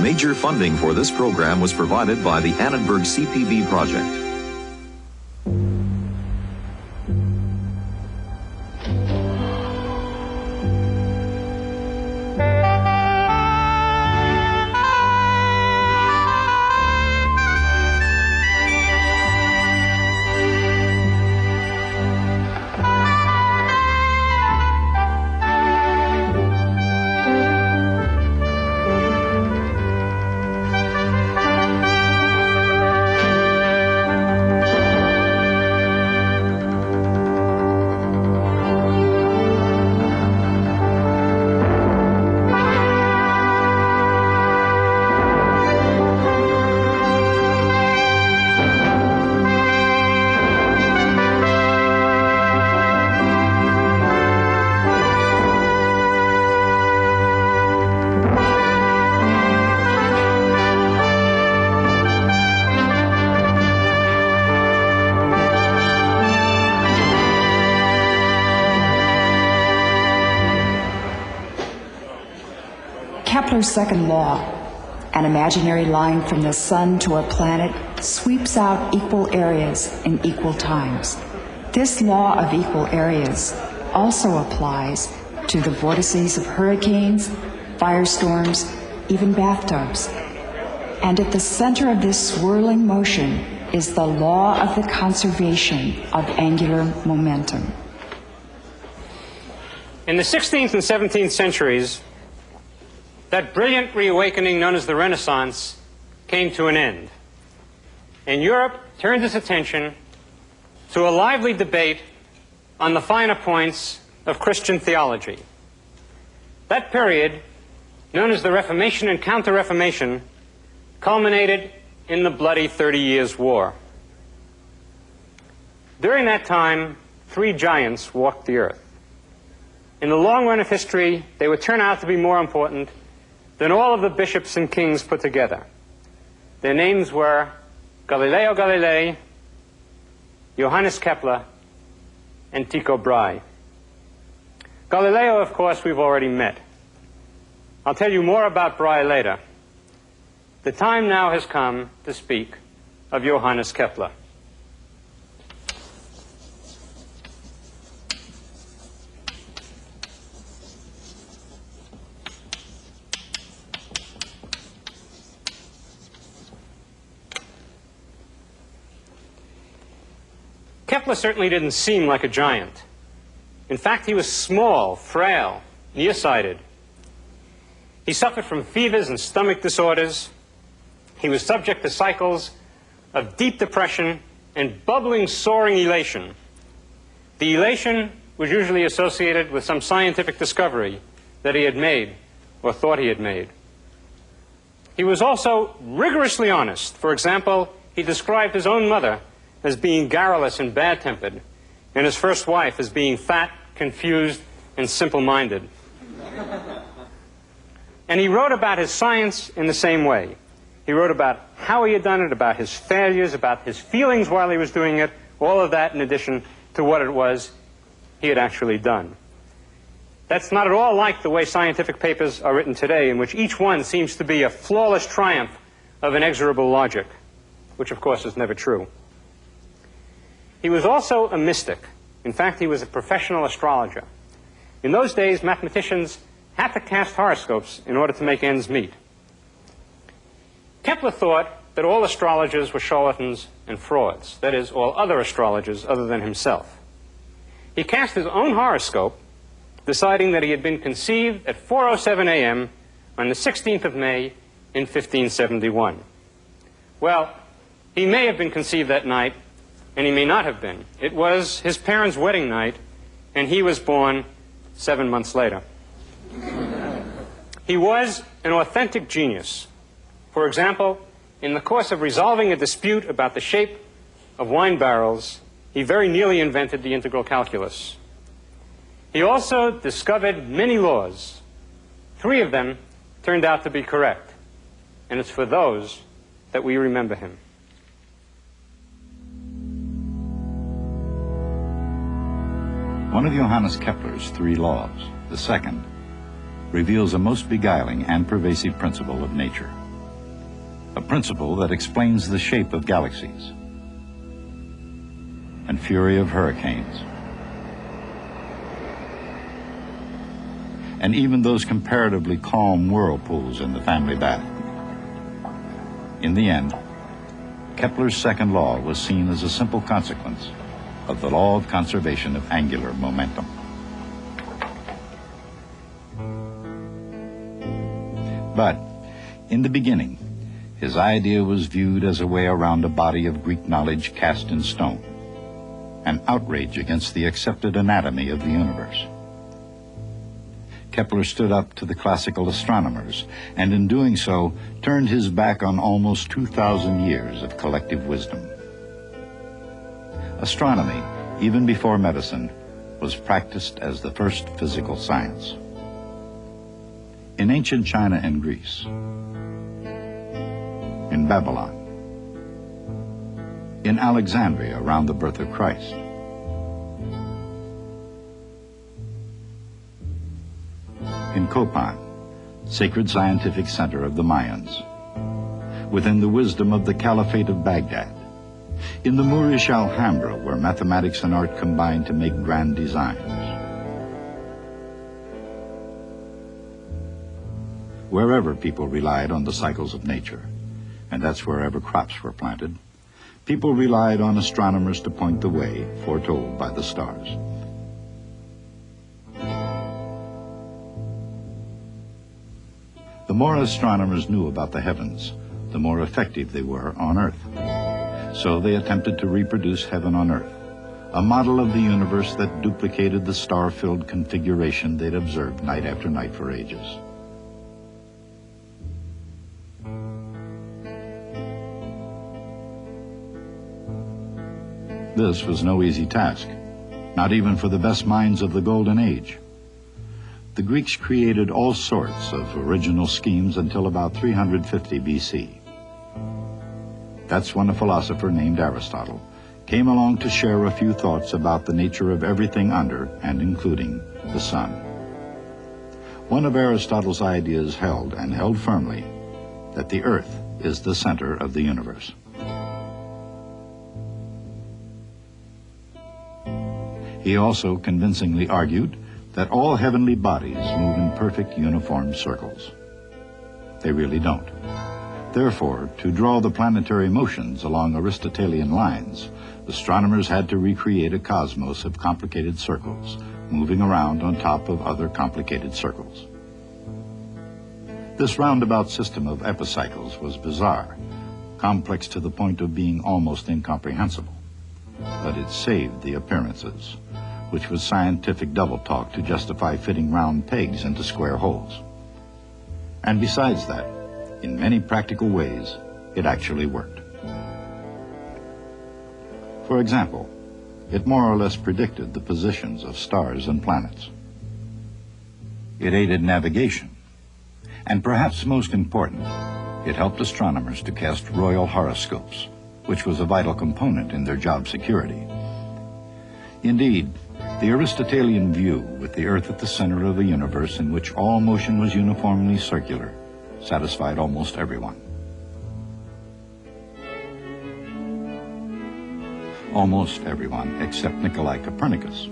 Major funding for this program was provided by the Annenberg CPB project. Kepler's second law, an imaginary line from the sun to a planet, sweeps out equal areas in equal times. This law of equal areas also applies to the vortices of hurricanes, firestorms, even bathtubs. And at the center of this swirling motion is the law of the conservation of angular momentum. In the 16th and 17th centuries, that brilliant reawakening known as the Renaissance came to an end. And Europe turned its attention to a lively debate on the finer points of Christian theology. That period, known as the Reformation and Counter-Reformation, culminated in the bloody 30 Years' War. During that time, three giants walked the earth. In the long run of history, they would turn out to be more important than all of the bishops and kings put together. Their names were Galileo Galilei, Johannes Kepler, and Tycho Brahe. Galileo, of course, we've already met. I'll tell you more about Brahe later. The time now has come to speak of Johannes Kepler. Kepler certainly didn't seem like a giant. In fact, he was small, frail, nearsighted. He suffered from fevers and stomach disorders. He was subject to cycles of deep depression and bubbling, soaring elation. The elation was usually associated with some scientific discovery that he had made or thought he had made. He was also rigorously honest. For example, he described his own mother as being garrulous and bad-tempered, and his first wife as being fat, confused, and simple-minded. And he wrote about his science in the same way. He wrote about how he had done it, about his failures, about his feelings while he was doing it, all of that in addition to what it was he had actually done. That's not at all like the way scientific papers are written today, in which each one seems to be a flawless triumph of inexorable logic, which of course is never true. He was also a mystic. In fact, he was a professional astrologer. In those days, mathematicians had to cast horoscopes in order to make ends meet. Kepler thought that all astrologers were charlatans and frauds, that is, all other astrologers other than himself. He cast his own horoscope, deciding that he had been conceived at 4:07 a.m. on the 16th of May in 1571. Well, he may have been conceived that night, and he may not have been. It was his parents' wedding night, and he was born 7 months later. He was an authentic genius. For example, in the course of resolving a dispute about the shape of wine barrels, he very nearly invented the integral calculus. He also discovered many laws. 3 of them turned out to be correct, and it's for those that we remember him. One of Johannes Kepler's 3 laws, the second, reveals a most beguiling and pervasive principle of nature. a principle that explains the shape of galaxies and fury of hurricanes, and even those comparatively calm whirlpools in the family bath. In the end, Kepler's second law was seen as a simple consequence of the law of conservation of angular momentum. But in the beginning, his idea was viewed as a way around a body of Greek knowledge cast in stone, an outrage against the accepted anatomy of the universe. Kepler stood up to the classical astronomers, and in doing so, turned his back on almost 2,000 years of collective wisdom. Astronomy, even before medicine, was practiced as the first physical science. In ancient China and Greece, in Babylon, in Alexandria around the birth of Christ, in Copan, sacred scientific center of the Mayans, within the wisdom of the Caliphate of Baghdad, in the Moorish Alhambra, where mathematics and art combined to make grand designs. Wherever people relied on the cycles of nature, and that's wherever crops were planted, people relied on astronomers to point the way, foretold by the stars. The more astronomers knew about the heavens, the more effective they were on Earth. So they attempted to reproduce heaven on Earth, a model of the universe that duplicated the star-filled configuration they'd observed night after night for ages. This was no easy task, not even for the best minds of the Golden Age. The Greeks created all sorts of original schemes until about 350 BC. That's when a philosopher named Aristotle came along to share a few thoughts about the nature of everything under and including the sun. One of Aristotle's ideas held, and held firmly, that the Earth is the center of the universe. He also convincingly argued that all heavenly bodies move in perfect uniform circles. They really don't. Therefore, to draw the planetary motions along Aristotelian lines, astronomers had to recreate a cosmos of complicated circles, moving around on top of other complicated circles. This roundabout system of epicycles was bizarre, complex to the point of being almost incomprehensible. But it saved the appearances, which was scientific double talk to justify fitting round pegs into square holes. And besides that, in many practical ways, it actually worked. For example, it more or less predicted the positions of stars and planets. It aided navigation, and perhaps most important, it helped astronomers to cast royal horoscopes, which was a vital component in their job security. Indeed, the Aristotelian view, with the Earth at the center of a universe in which all motion was uniformly circular, satisfied almost everyone. Almost everyone except Nikolai Copernicus,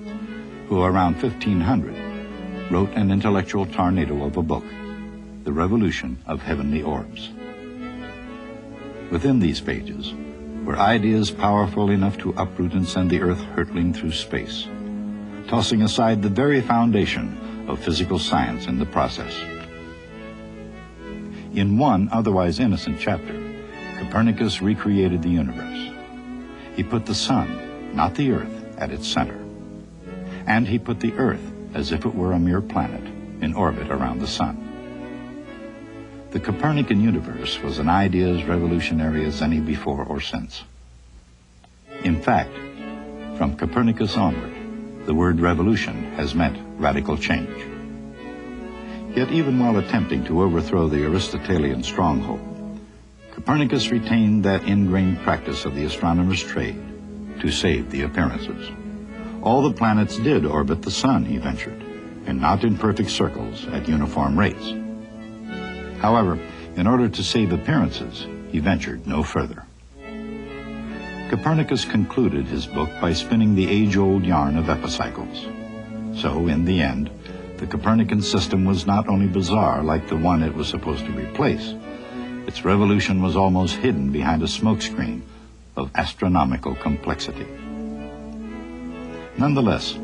who around 1500 wrote an intellectual tornado of a book, The Revolution of Heavenly Orbs. Within these pages were ideas powerful enough to uproot and send the Earth hurtling through space, tossing aside the very foundation of physical science in the process. In one otherwise innocent chapter, Copernicus recreated the universe. He put the sun, not the Earth, at its center. And he put the Earth as if it were a mere planet in orbit around the sun. The Copernican universe was an idea as revolutionary as any before or since. In fact, from Copernicus onward, the word revolution has meant radical change. Yet even while attempting to overthrow the Aristotelian stronghold, Copernicus retained that ingrained practice of the astronomer's trade to save the appearances. All the planets did orbit the sun, he ventured, and not in perfect circles at uniform rates. However, in order to save appearances, he ventured no further. Copernicus concluded his book by spinning the age-old yarn of epicycles. So, in the end, the Copernican system was not only bizarre like the one it was supposed to replace, its revolution was almost hidden behind a smokescreen of astronomical complexity. Nonetheless,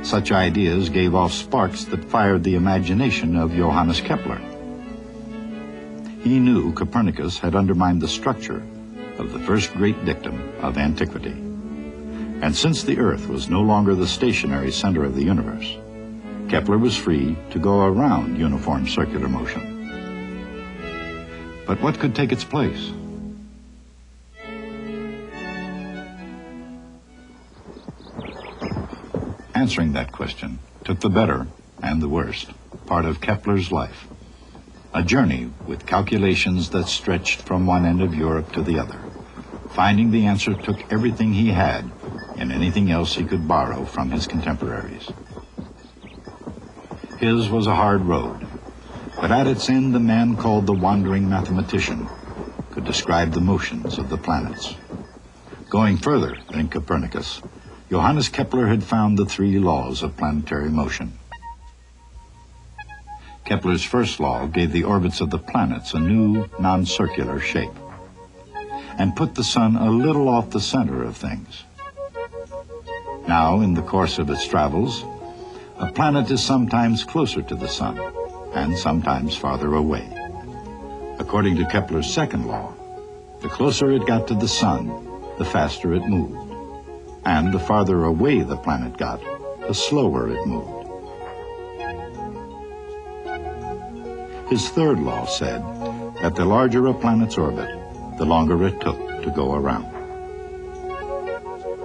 such ideas gave off sparks that fired the imagination of Johannes Kepler. He knew Copernicus had undermined the structure of the first great dictum of antiquity. And since the Earth was no longer the stationary center of the universe, Kepler was free to go around uniform circular motion. But what could take its place? Answering that question took the better and the worst part of Kepler's life, a journey with calculations that stretched from one end of Europe to the other. Finding the answer took everything he had and anything else he could borrow from his contemporaries. His was a hard road, but at its end the man called the wandering mathematician could describe the motions of the planets. Going further than Copernicus, Johannes Kepler had found the 3 laws of planetary motion. Kepler's first law gave the orbits of the planets a new, non-circular shape, and put the sun a little off the center of things. Now, in the course of its travels, a planet is sometimes closer to the sun, and sometimes farther away. According to Kepler's second law, the closer it got to the sun, the faster it moved, and the farther away the planet got, the slower it moved. His third law said that the larger a planet's orbit, the longer it took to go around.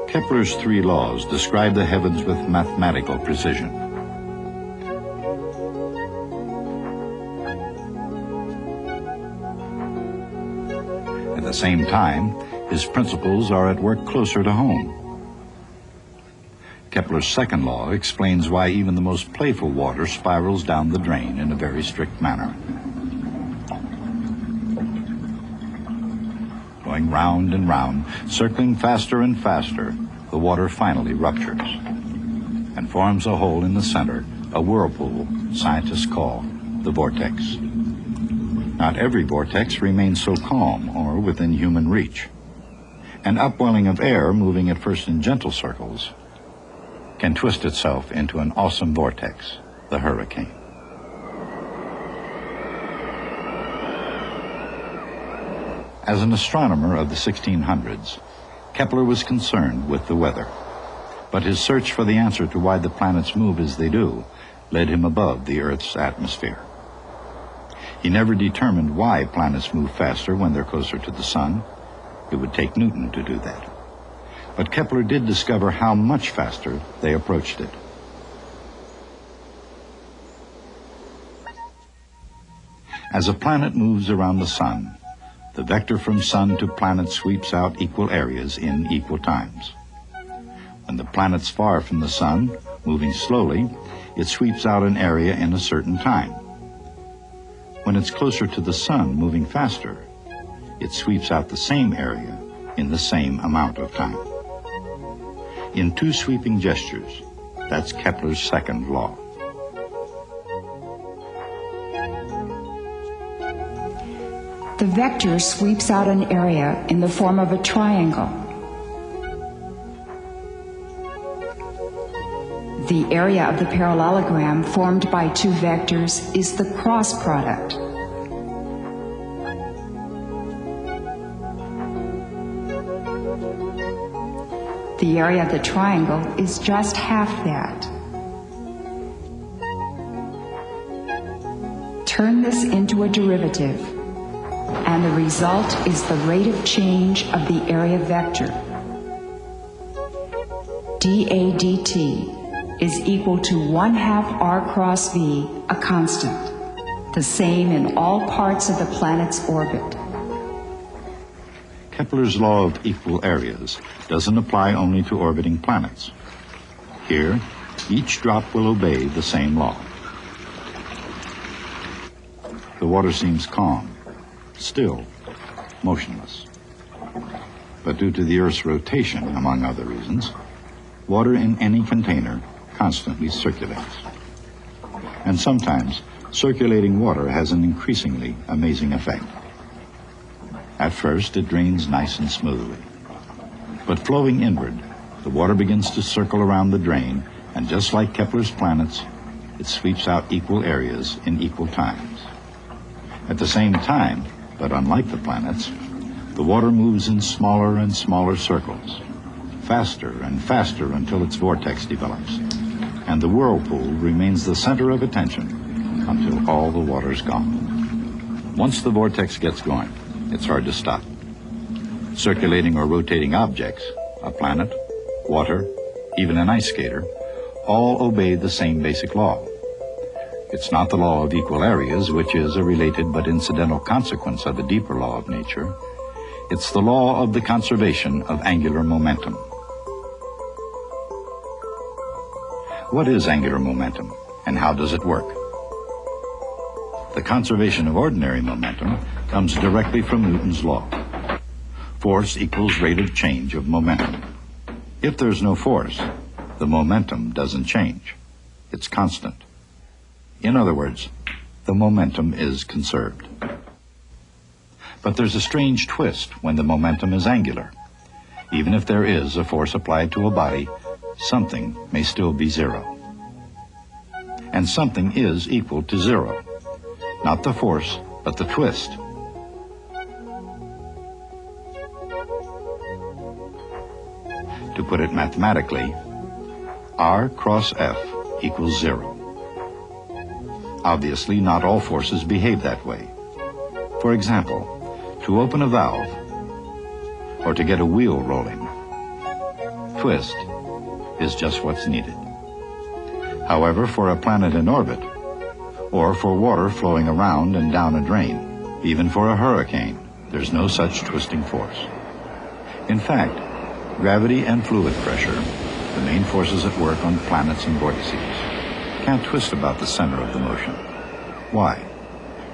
Kepler's 3 laws describe the heavens with mathematical precision. At the same time, his principles are at work closer to home. Kepler's second law explains why even the most playful water spirals down the drain in a very strict manner. Going round and round, circling faster and faster, the water finally ruptures and forms a hole in the center, a whirlpool scientists call the vortex. Not every vortex remains so calm or within human reach. An upwelling of air, moving at first in gentle circles, can twist itself into an awesome vortex, the hurricane. As an astronomer of the 1600s, Kepler was concerned with the weather, but his search for the answer to why the planets move as they do led him above the Earth's atmosphere. He never determined why planets move faster when they're closer to the sun. It would take Newton to do that. But Kepler did discover how much faster they approached it. As a planet moves around the sun, the vector from sun to planet sweeps out equal areas in equal times. When the planet's far from the sun, moving slowly, it sweeps out an area in a certain time. When it's closer to the sun, moving faster, it sweeps out the same area in the same amount of time. In 2 sweeping gestures, that's Kepler's second law. The vector sweeps out an area in the form of a triangle. The area of the parallelogram formed by 2 vectors is the cross product. The area of the triangle is just half that. Turn this into a derivative, and the result is the rate of change of the area vector. dA dt is equal to 1/2 r cross v, a constant, the same in all parts of the planet's orbit. Kepler's law of equal areas doesn't apply only to orbiting planets. Here, each drop will obey the same law. The water seems calm, still, motionless. But due to the Earth's rotation, among other reasons, water in any container constantly circulates. And sometimes, circulating water has an increasingly amazing effect. At first, it drains nice and smoothly. But flowing inward, the water begins to circle around the drain, and just like Kepler's planets, it sweeps out equal areas in equal times. At the same time, but unlike the planets, the water moves in smaller and smaller circles, faster and faster until its vortex develops, and the whirlpool remains the center of attention until all the water's gone. Once the vortex gets going, it's hard to stop. Circulating or rotating objects, a planet, water, even an ice skater, all obey the same basic law. It's not the law of equal areas, which is a related but incidental consequence of a deeper law of nature. It's the law of the conservation of angular momentum. What is angular momentum, and how does it work? The conservation of ordinary momentum comes directly from Newton's law. Force equals rate of change of momentum. If there's no force, the momentum doesn't change. It's constant. In other words, the momentum is conserved. But there's a strange twist when the momentum is angular. Even if there is a force applied to a body, something may still be zero. And something is equal to zero. Not the force, but the twist. To put it mathematically, R cross F equals zero. Obviously, not all forces behave that way. For example, to open a valve, or to get a wheel rolling, twist is just what's needed. However, for a planet in orbit, or for water flowing around and down a drain, even for a hurricane, there's no such twisting force. In fact, gravity and fluid pressure, the main forces at work on planets and vortices, can't twist about the center of the motion. Why?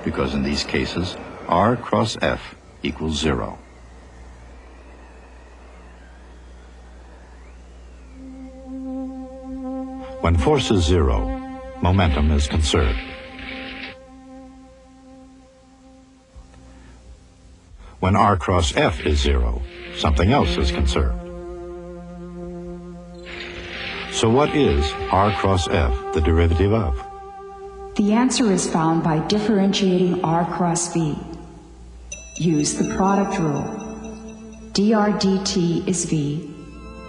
Because in these cases, R cross F equals zero. When force is zero, momentum is conserved. When R cross F is zero, something else is conserved. So what is R cross F the derivative of? The answer is found by differentiating R cross V. Use the product rule. dr dt is V,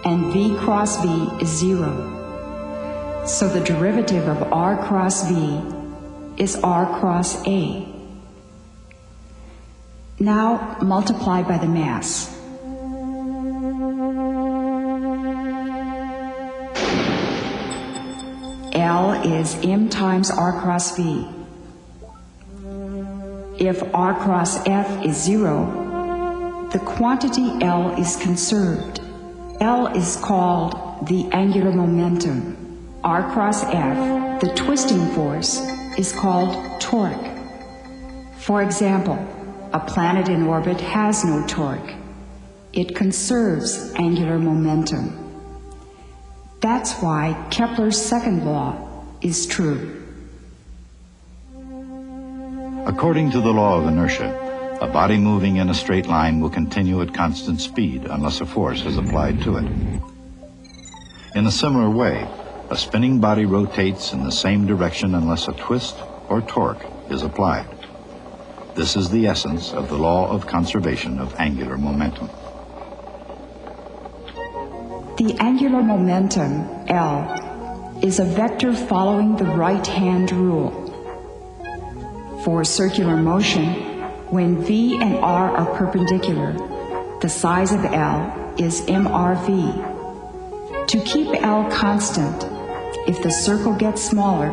and V cross V is zero. So the derivative of R cross V is R cross A. Now multiply by the mass. L is m times R cross V. If R cross F is zero, the quantity L is conserved. L is called the angular momentum. R cross F, the twisting force, is called torque. For example, a planet in orbit has no torque. It conserves angular momentum. That's why Kepler's second law is true. According to the law of inertia, a body moving in a straight line will continue at constant speed unless a force is applied to it. In a similar way, a spinning body rotates in the same direction unless a twist or torque is applied. This is the essence of the law of conservation of angular momentum. The angular momentum, L, is a vector following the right-hand rule. For circular motion, when V and R are perpendicular, the size of L is mRV. To keep L constant, if the circle gets smaller,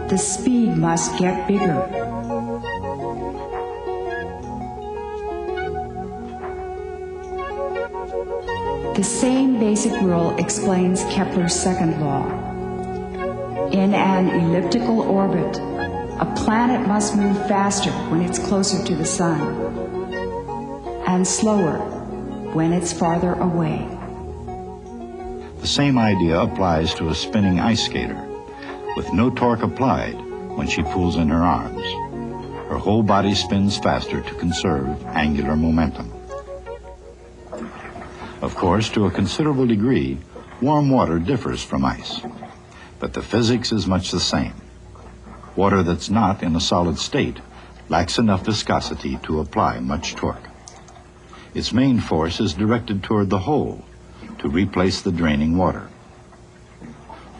the speed must get bigger. The same basic rule explains Kepler's second law. In an elliptical orbit, a planet must move faster when it's closer to the sun. and slower when it's farther away. The same idea applies to a spinning ice skater. With no torque applied when she pulls in her arms, her whole body spins faster to conserve angular momentum. Of course, to a considerable degree, warm water differs from ice, but the physics is much the same. Water that's not in a solid state lacks enough viscosity to apply much torque. Its main force is directed toward the hole to replace the draining water.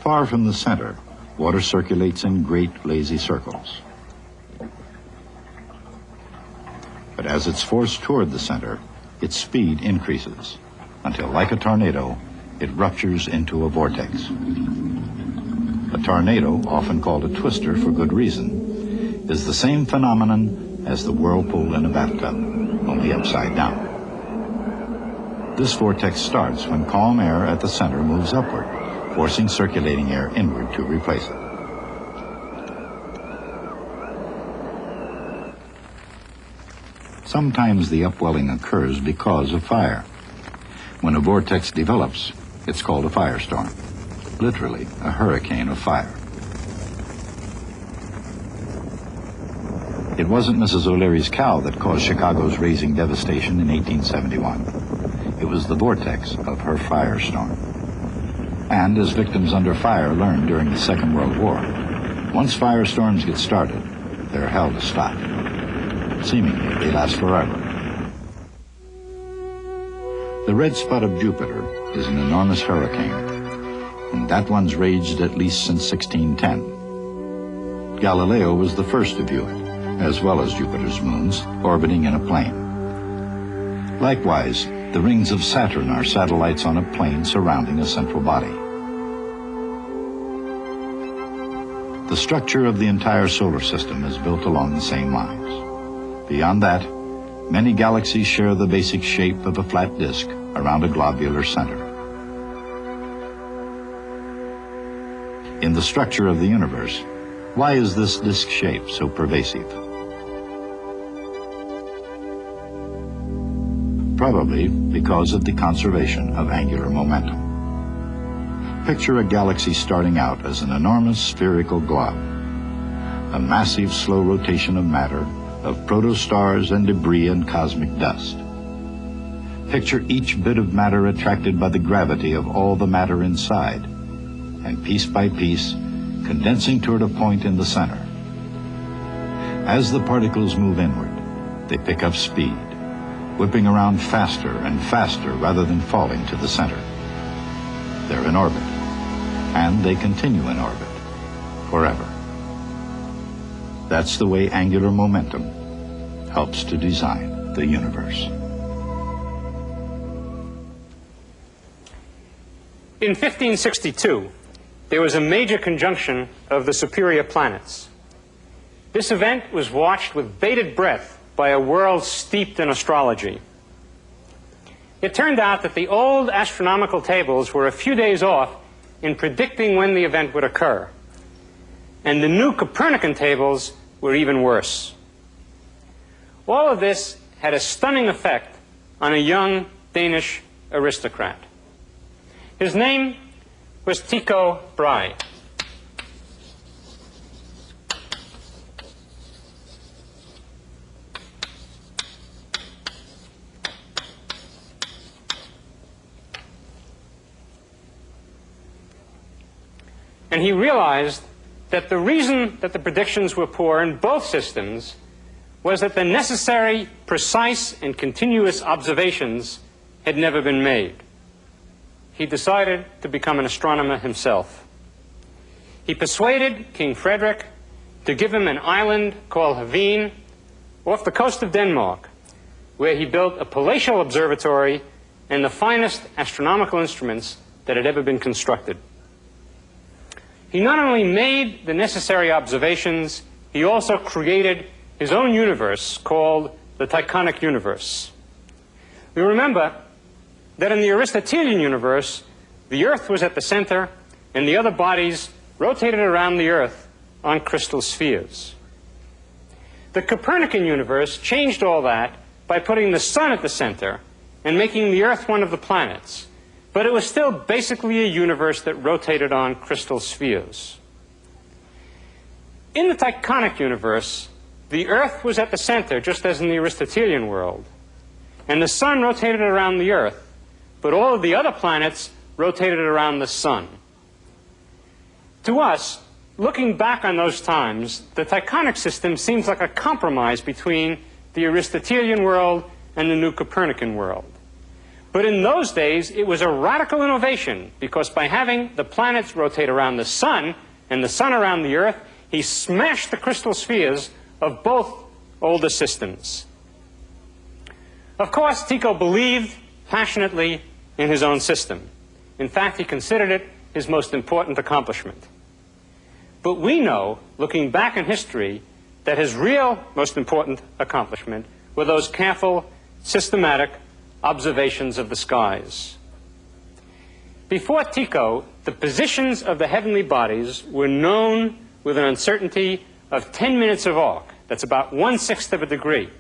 Far from the center, water circulates in great lazy circles. But as it's forced toward the center, its speed increases until, like a tornado, it ruptures into a vortex. A tornado, often called a twister for good reason, is the same phenomenon as the whirlpool in a bathtub, only upside down. This vortex starts when calm air at the center moves upward, forcing circulating air inward to replace it. Sometimes the upwelling occurs because of fire. When a vortex develops, it's called a firestorm, literally a hurricane of fire. It wasn't Mrs. O'Leary's cow that caused Chicago's razing devastation in 1871. It was the vortex of her firestorm. And as victims under fire learned during the Second World War, once firestorms get started, they're held to stop. Seemingly, they last forever. The red spot of Jupiter is an enormous hurricane, and that one's raged at least since 1610. Galileo was the first to view it, as well as Jupiter's moons, orbiting in a plane. Likewise, the rings of Saturn are satellites on a plane surrounding a central body. The structure of the entire solar system is built along the same lines. Beyond that, many galaxies share the basic shape of a flat disk around a globular center. In the structure of the universe, why is this disk shape so pervasive? Probably because of the conservation of angular momentum. Picture a galaxy starting out as an enormous spherical glob, a massive slow rotation of matter, of protostars and debris and cosmic dust. Picture each bit of matter attracted by the gravity of all the matter inside, and piece by piece, condensing toward a point in the center. As the particles move inward, they pick up speed, whipping around faster and faster rather than falling to the center. They're in orbit, and they continue in orbit forever. That's the way angular momentum helps to design the universe. In 1562, there was a major conjunction of the superior planets. This event was watched with bated breath by a world steeped in astrology. It turned out that the old astronomical tables were a few days off in predicting when the event would occur, and the new Copernican tables were even worse. All of this had a stunning effect on a young Danish aristocrat. His name was Tycho Brahe. And he realized that the reason that the predictions were poor in both systems was that the necessary, precise, and continuous observations had never been made. He decided to become an astronomer himself. He persuaded King Frederick to give him an island called Haveen off the coast of Denmark, where he built a palatial observatory and the finest astronomical instruments that had ever been constructed. He not only made the necessary observations, he also created his own universe called the Titanic Universe. We remember that in the Aristotelian universe, the Earth was at the center and the other bodies rotated around the Earth on crystal spheres. The Copernican universe changed all that by putting the sun at the center and making the Earth one of the planets, but it was still basically a universe that rotated on crystal spheres. In the Titanic universe, the Earth was at the center, just as in the Aristotelian world, and the sun rotated around the Earth, but all of the other planets rotated around the sun. To us, looking back on those times, the Titanic system seems like a compromise between the Aristotelian world and the new Copernican world. But in those days, it was a radical innovation, because by having the planets rotate around the sun and the sun around the Earth, he smashed the crystal spheres of both older systems. Of course, Tycho believed passionately in his own system. In fact, he considered it his most important accomplishment. But we know, looking back in history, that his real most important accomplishment were those careful, systematic observations of the skies. Before Tycho, the positions of the heavenly bodies were known with an uncertainty of 10 minutes of arc. That's about 1/6 of a degree.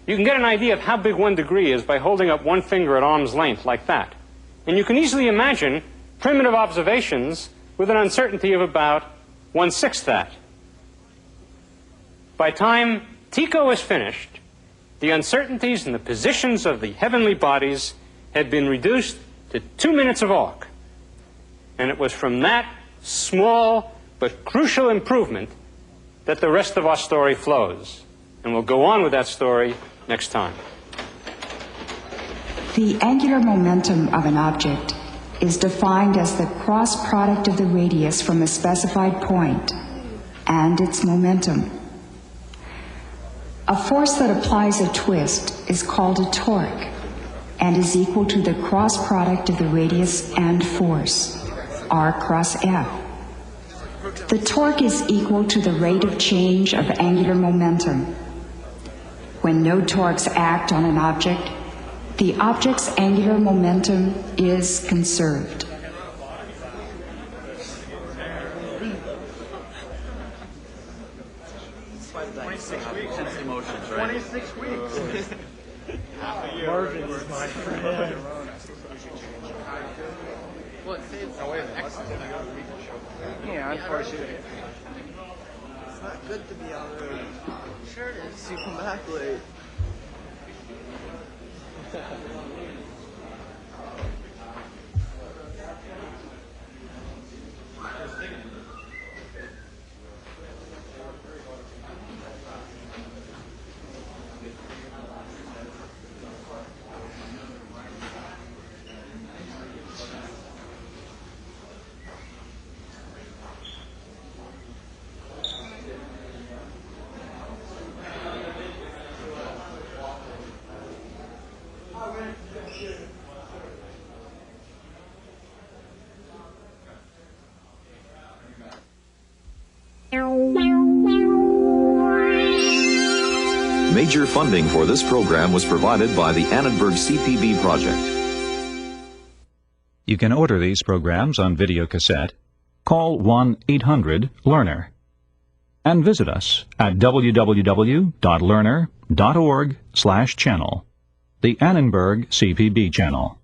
You can get an idea of how big 1 degree is by holding up one finger at arm's length like that. And you can easily imagine primitive observations with an uncertainty of about 1/6 that. By time Tycho was finished, the uncertainties in the positions of the heavenly bodies had been reduced to 2 minutes of arc. And it was from that small but crucial improvement that the rest of our story flows. And we'll go on with that story next time. The angular momentum of an object is defined as the cross product of the radius from a specified point and its momentum. A force that applies a twist is called a torque and is equal to the cross product of the radius and force, R cross F. The torque is equal to the rate of change of angular momentum. When no torques act on an object, the object's angular momentum is conserved. Emotions, right? 26 weeks. Half a year. Marvin is my friend. Well, it saves yeah, unfortunately. It's not good to be out there. Sure it is. You come back late. Major funding for this program was provided by the Annenberg CPB project. You can order these programs on video cassette. Call 1-800-LEARNER and visit us at www.learner.org/channel, the Annenberg CPB channel.